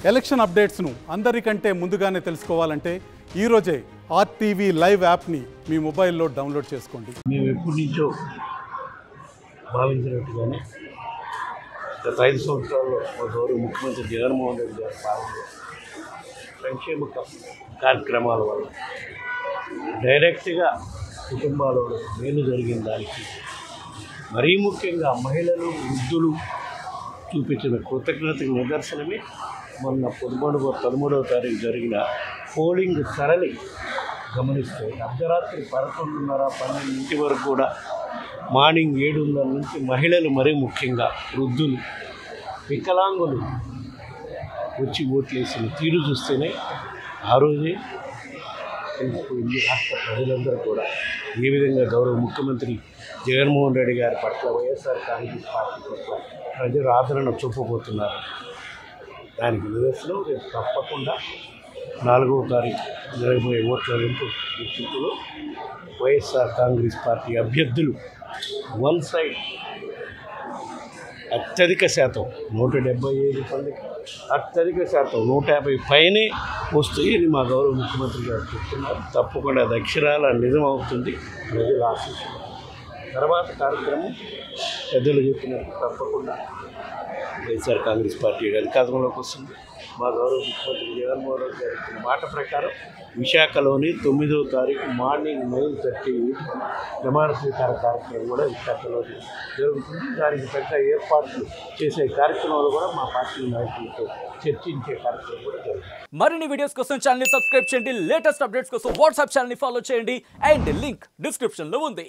Election అప్డేట్స్ను అందరికంటే ముందుగానే తెలుసుకోవాలంటే ఈరోజే ఆర్టీవీ లైవ్ యాప్ని మీ మొబైల్లో డౌన్లోడ్ చేసుకోండి. మేము ఎప్పటి నుంచో భావించినట్టుగానే గత 5 సంవత్సరాల్లో మా గౌరవ ముఖ్యమంత్రి జగన్మోహన్ రెడ్డి గారి పాలనలో సంక్షేమ కార్యక్రమాల వల్ల డైరెక్ట్గా కుటుంబాలలో మేలు జరిగిన దానికి మరీ ముఖ్యంగా మహిళలు వృద్ధులు చూపించిన కృతజ్ఞతకు నిదర్శనమే మొన్న 13వ తారీఖు జరిగిన పోలింగ్ సరళి గమనిస్తే అర్ధరాత్రి 11:30-12 వరకు కూడా మార్నింగ్ 7:30 నుంచి మహిళలు మరీ ముఖ్యంగా వృద్ధులు వికలాంగులు వచ్చి ఓట్లేసిన తీరు చూస్తేనే ఆ రోజే తెలిసిపోయింది రాష్ట్ర ప్రజలందరూ కూడా ఏ విధంగా గౌరవ ముఖ్యమంత్రి జగన్మోహన్ రెడ్డి గారి పట్ల వైఎస్ఆర్ కాంగ్రెస్ పార్టీ పట్ల ప్రజలు ఆదరణ చూపబోతున్నారు. దానికి నిదర్శనం రేపు తప్పకుండా 4వ తారీఖు జరగబోయే ఓట్ల లెక్కింపులో వైఎస్ఆర్ కాంగ్రెస్ పార్టీ అభ్యర్థులు వన్ సైడ్ అత్యధిక శాతం 175 మందికి అత్యధిక శాతం 150 పైనే వస్తాయని మా గౌరవ ముఖ్యమంత్రి గారు చెప్తున్నారు. తప్పకుండా అది అక్షరాల నిజం అవుతుంది. ప్రజలు ఆశిస్తున్నారు. తర్వాత కార్యక్రమం పెద్దలు చెప్పినట్టు తప్పకుండా వైఎస్ఆర్ కాంగ్రెస్ పార్టీ అధికారంలోకి వస్తుంది. మా గౌరవ ముఖ్యమంత్రి జగన్మోహన్ రెడ్డి గారి ఇచ్చిన మాట ప్రకారం విశాఖలోని 9వ తారీఖు మార్నింగ్ 9:30 ప్రమాణ స్వీకార కార్యక్రమం కూడా విశాఖలో జరుగుతుంది. దానికి పెద్ద ఏర్పాట్లు చేసే కార్యక్రమాలు కూడా మా పార్టీ నాయకులతో చర్చించే కార్యక్రమం కూడా జరుగుతుంది. మరిన్ని వీడియోస్ కోసం ఛానల్ ని సబ్స్క్రైబ్ చేయండి. లేటెస్ట్ అప్డేట్స్ కోసం వాట్సాప్ ఛానల్ ని ఫాలో చేయండి. అండ్ లింక్ డిస్క్రిప్షన్ లో ఉంది.